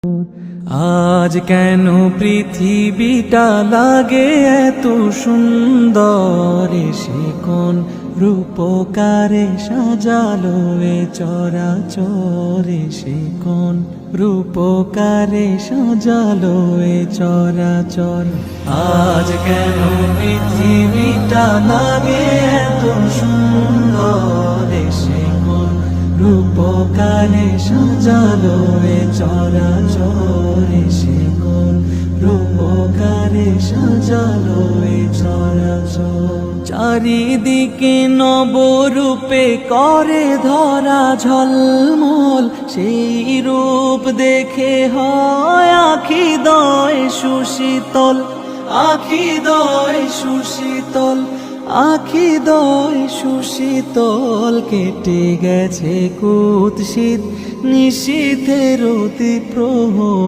আজ কেন পৃথিবীটা লাগে এত সুন্দর, সে কোন রূপকারে সাজালো এ চরাচর, সে কোন রূপকারে সাজালো এ চরাচর। আজ কেন পৃথিবীটা লাগে এত সুন্দর, সে কোন রূপকারে সাজালো এ চরাচর, সে কোন রূপকারে সাজালো এ চরাচর। চারিদিকে নবরূপে করে ধরা ঝলমল, সেই রূপ দেখে হয় আখি দয় সুশীতল, আখি দয় সুশীতল, আখি দয় সুশীতল। কেটে গেছে কুৎসিত নিশীথের অতি প্রহর।